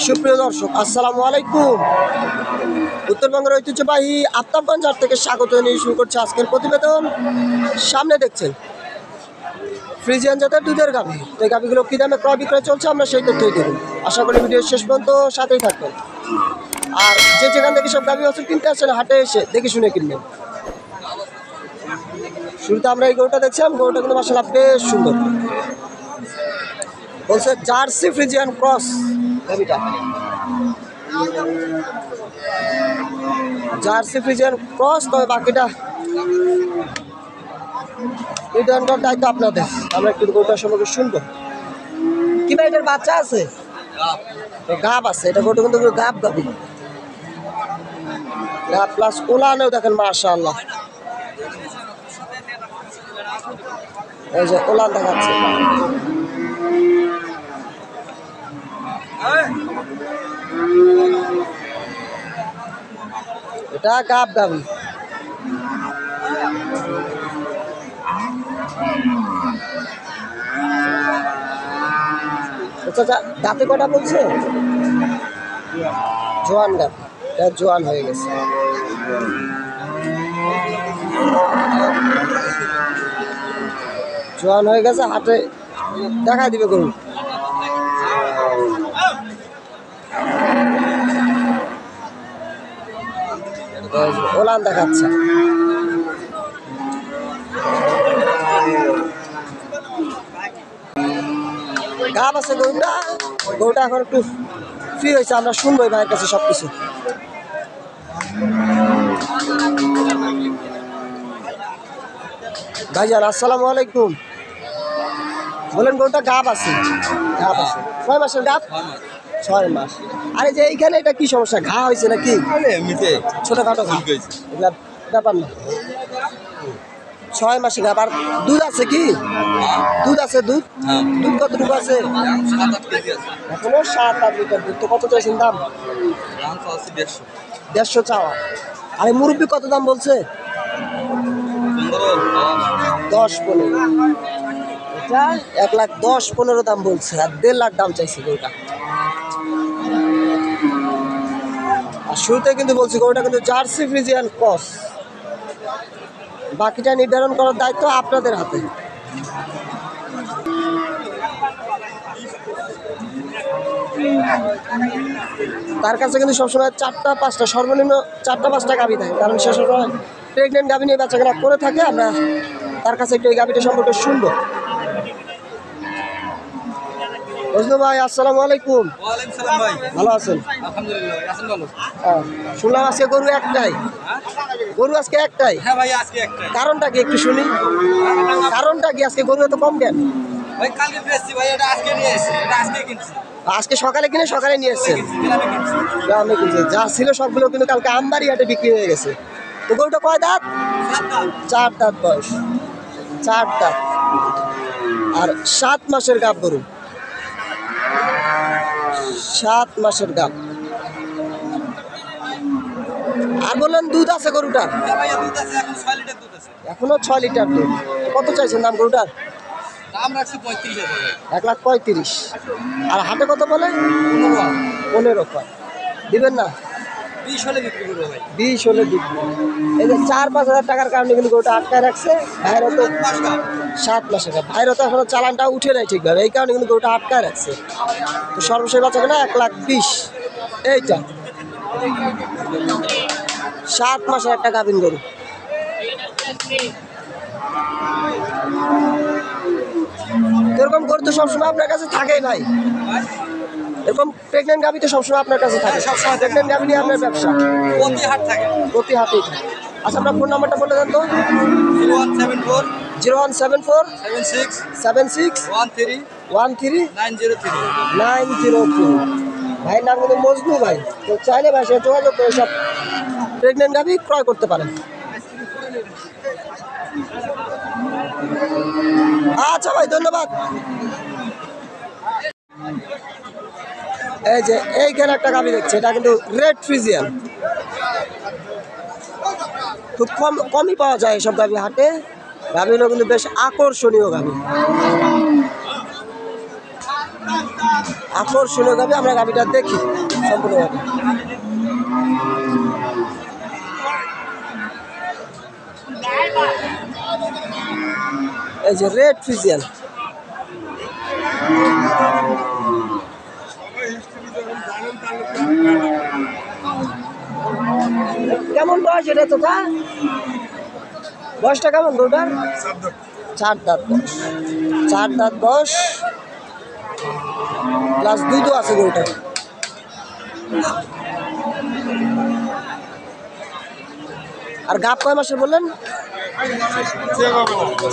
সুপ্রিয় দর্শক আসসালামু আলাইকুম। উত্তরবঙ্গের ঐতিহ্যবাহী আফতাবগঞ্জ হাট থেকে স্বাগত নিয়ে শুরু করছে আজকের প্রতিবেদন। সামনে দেখছেন ফ্রিজিয়ান জাতের দুধের গাভী। এই গাভীগুলো কী দামে ক্রয় বিক্রয় চলছে আমরা সেই তথ্যই দেব। আশা করি ভিডিও শেষ পর্যন্ত সাথেই থাকবেন। আর যেখান থেকে সব গাভী বছর কিনতে আসছেন হাটে এসে দেখে শুনে কিনবেন। শুরুতে আমরা এই গরুটা দেখছিলাম, গরুটা কিন্তু মাশাআল্লাহ বেশ সুন্দর। বলছে জার্সি ফ্রিজিয়ান ক্রস গাভীটা, জার্সি ফ্রিজিয়ান ক্রস। তবে বাকিটা রিটার্নটার দায়িত্ব আপনাদের। আমরা একটু গরুটার সম্পর্কে শুনবো। কি ভাই এটার বাচ্চা আছে? গাব আছে। এটা গরুটা কিন্তু গাব গাভী, গাব প্লাস ওলানেও দেখেন মাশাআল্লাহ। এই যে ওলান দেখাচ্ছে, এটা গাব গাভী। আচ্ছা দাঁতে কটা বলছে? জোয়ান গাভ, এটা জোয়ান হয়ে গেছে। জোয়ান হয়ে গেছে, হাটে দেখা দিবে গরু। ওলান দেখাচ্ছে। গাব আছে গরুটা, গরুটা এখন একটু ফ্রি হয়েছে। আমরা শুনবো ভাইয়ের কাছে সবকিছু। ভাইজান আসসালামু আলাইকুম। বলেন গরুটা গাব আছে? গাব আছে। কয় মাসের গাব? 6 মাস। আরে যে এইখানে এটা কি সমস্যা, ঘা হয়েছে নাকি? ছোটখাটো ঘা, এগুলা ব্যাপার না। 6 মাসে গাব। আর দুধ আছে কি? দুধ আছে। দুধ দুধ কতটুকু আছে? এখনো 7-8 লিটার দুধ। তো কত চাইছেন দাম? 150 চাওয়া। আরে মুরব্বি কত দাম বলছে? 10-15। এটা 1,10,15 দাম বলছে, আর 1.5 লাখ দাম চাইছে গরুটা। আর শুরুতে কিন্তু বলছি গরুটা কিন্তু জার্সি ফ্রিজিয়ান ক্রস। বাকিটা নির্ধারণ করার দায়িত্ব আপনাদের হাতে। তার কাছে কিন্তু সবসময় 4টা-5টা, সর্বনিম্ন 4টা-5টা গাভী থাকে, কারণ সে সময় প্রেগনেন্ট গাভী নিয়ে বাচ্চাকেরা করে থাকে। আমরা তার কাছে একটু এই গাভীটা সম্পর্কে শুনবো। বুঝলো ভাই, আসসালামু আলাইকুম। ভালো আছেন? শুনলাম আজকে গরু একটাই। গরু আজকে একটাই? কারণটা কি একটু শুনি। কারণটা কি আজকে গরু এত কম কেন? আজকে সকালে কিনে সকালে নিয়ে এসছেন? গ্রামে কিনছে। যা ছিল সবগুলো কিন্তু কালকে আমবাড়ি হাটে বিক্রি হয়ে গেছে। তো গরুটা কয় দাঁত? 4 দাঁত বয়স। 4 দাঁত আর 7 মাসের গাব গরু। 7 মাসের গাব। আর বললেন দুধ আছে গরুটার? এখনো 6 লিটার দুধ। কত চাইছেন দাম গরুটার? 1,35,000। আর হাটে কত বলে? 15 দিবেন না? 20 হলে বিক্রি করবো ভাই। 20 হলে বিক্রি। এই যে 4-5 হাজার টাকার কারণে কিন্তু গরুটা আটকায় রাখছে। ভাইয়েরও তো 7 মাসের গাব, ভাইয়েরও তো এখনো চালানটা উঠে নাই ঠিকভাবে, এই কারণে কিন্তু গরুটা আটকায় রাখছে। তো সর্বশেষ বাচ্চা কিনা 1,20,000। এইটা 7 মাসের একটা গাভিন গরু। এরকম গরু তো সবসময় আপনার কাছে থাকেই ভাই। এরকম প্রেগনেন্ট গাভী তো সবসময় আপনার কাছে থাকে। সবসময় প্রেগনেন্ট গাভী নিয়ে আপনার ব্যবসা প্রতি হাট থাকে, প্রতি হাটেই থাকে। আচ্ছা আপনার ফোন নাম্বারটা বলে দেন তো। 0174 76 13 903। ভাইয়ের নাম কিন্তু মজনু ভাই। তো চাইলে ভাই সে যোগাযোগ করে সব প্রেগনেন্ট গাভী ক্রয় করতে পারেন। আচ্ছা ভাই, ধন্যবাদ। এই যে এইখানে একটা গাভী দেখছে, এটা কিন্তু রেড ফ্রিজিয়ান। খুব কমই পাওয়া যায় এসব গাভী হাটে। গাভীগুলো কিন্তু বেশ আকর্ষণীয় গাভী। আকর্ষণীয় গাভী। আমরা গাভীটা দেখি সম্পূর্ণভাবে। এই যে রেড ফ্রিজিয়ান, কেমন বয়স এটা? তো বয়সটা কেমন গরুটার? 4 দাঁত বয়স। 4 দাঁত বয়স প্লাস দুধও আছে গরুটা। আর গাপ কয় মাসে বললেন?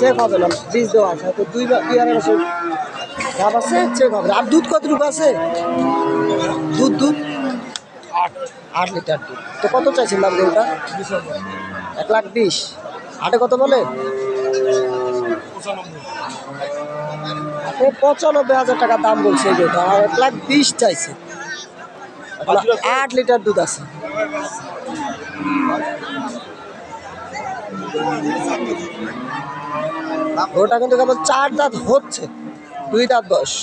চেক হবে না, বীজ দেওয়া আছে, তো 2-2.5 মাসের গাপ আছে, চেক হবে। আর দুধ কতটুকু আছে? দুধ 8 লিটার দুধ। তো কত চাইছেন দাম গরুটা? 1,20,000। হাটে কত বলে? 95,000 টাকা দাম বলছে এই গরুটা, আর 1,20,000 চাইছে। 8 লিটার দুধ আছে। ওটা কিন্তু কেবল 4 দাঁত হচ্ছে, 2 দাঁত বয়স।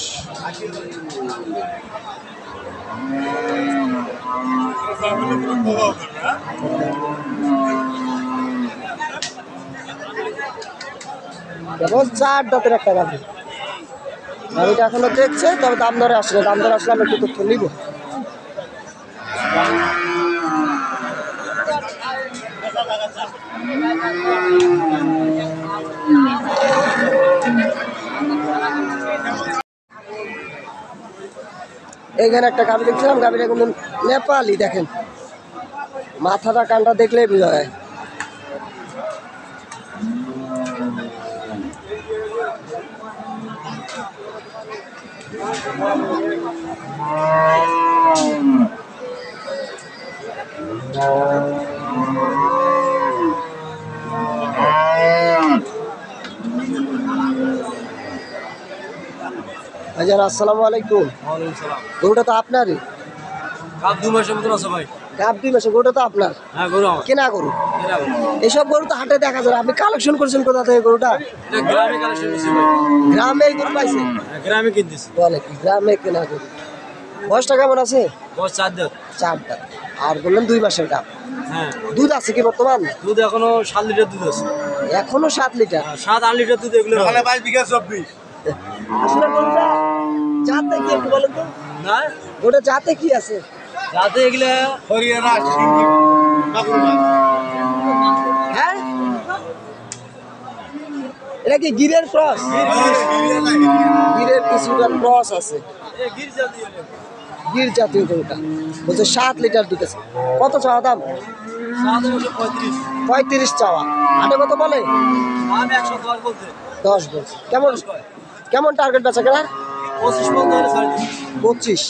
কেবল 4 দাঁতের একটা গাভী। গাভীটা এখনো দেখছে, তবে দাম দরে আসলে, দাম দরে আসলে আমি একটু তথ্য নিব। এইখানে একটা গাভী দেখছিলাম, গাভীটা কিন্তু নেপালি। দেখেন মাথাটা কানটা দেখলেই বোঝা যায়। ভাইজান আসসালামু আলাইকুম। গরুটা তো আপনারই? গাব 2 মাসের মতন আছে ভাই। গাব 2 মাসে, গরুটা তো আপনার? হ্যাঁ, গরু আমার। কেনা গরু? এসব গরু তো হাটে দেখা যায়। আপনি কালেকশন করেছেন কোথা থেকে গরুটা? এটা গ্রামে কালেকশন করছি ভাই। গ্রামে গরু পাইছে? গ্রামে কিনতেছি। বলে কি গ্রামে কেনা গরু? বয়সটা কেমন আছে? বয়স 4 দাঁত। 4 দাঁত। আর বললেন 2 মাসের গাব। হ্যাঁ। দুধ আছে কি বর্তমান? দুধ এখনো 7 লিটার দুধ আছে। এখনো 7 লিটার? 7-8 লিটার দুধ এগুলো। ওখানে 22 বিঘা 24। আসলে গরুটা জাতে কি একটু বলেন তো? না, ওটা জাতে কি আছে? যাতে এগুলা হরিয়ানা সিন্ধি বাগুড়া। হ্যাঁ, এটা কি গিরের ক্রস? গিরের কিছুটা ক্রস আছে, গির জাতীয়। গির জাতীয় গরুটা। বলছে 7 লিটার দুধ আছে। কত চাওয়া দাম? 735। 35 চাওয়া। হাটে কত বলে? আমি 110 বলতে। 10 বলছে। কেমন কেমন টার্গেট বেচা কেনার? 25 বলতে হলে 25। 25।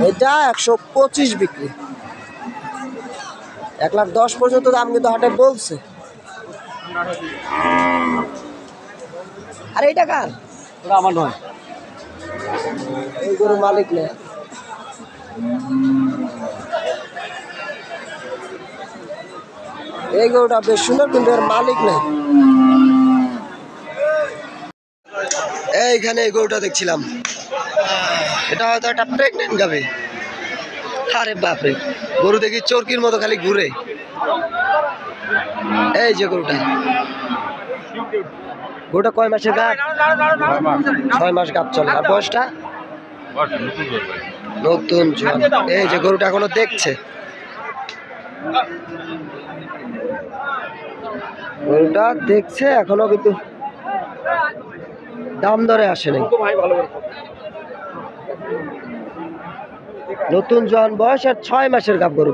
এটা 125 বিক্রি। 1,10,000 পর্যন্ত দাম কিন্তু হাটে বলছে। আর এইটা কার? ওটা আমার নয়। এই গরুর মালিক নেই। এই গরুটা বেশ সুন্দর, কিন্তু এর মালিক নেই। এইখানে এই গরুটা দেখছিলাম, এটা হয়তো একটা প্রেগনেন্ট গাবে। আরে বাপরে, গরু দেখি চরকির মতো খালি ঘুরে। এই যে গরুটা, গরুটা কয় মাসের গাব? 6 মাস গাব চলে। আর বয়সটা? নতুন জোয়ান। এই যে গরুটা এখনো দেখছে, গরুটা দেখছে এখনো, কিন্তু দাম দরে আসে নাই। নতুন জোয়ান বয়স আর 6 মাসের গাব গরু।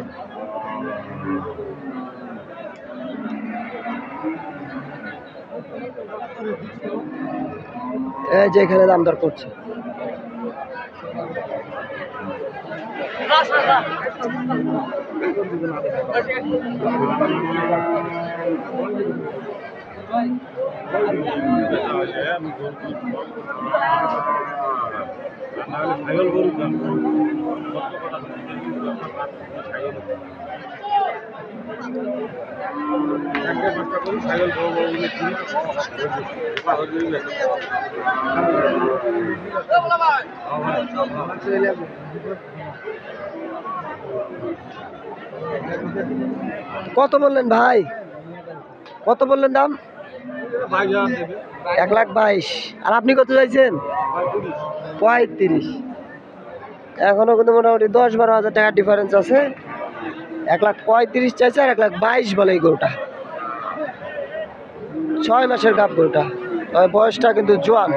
এই যে এখানে দাম দর করছে। কত বললেন ভাই? কত বললেন দাম? 1,22,000। আর আপনি কত চাইছেন? 35। এখনো কিন্তু মোটামুটি 10-12 হাজার টাকার ডিফারেন্স আছে। 1,35,000 চাইছে আর 1,22,000 বলে এই গরুটা। 6 মাসের গাব গরুটা, তবে বয়সটা কিন্তু জোয়ান।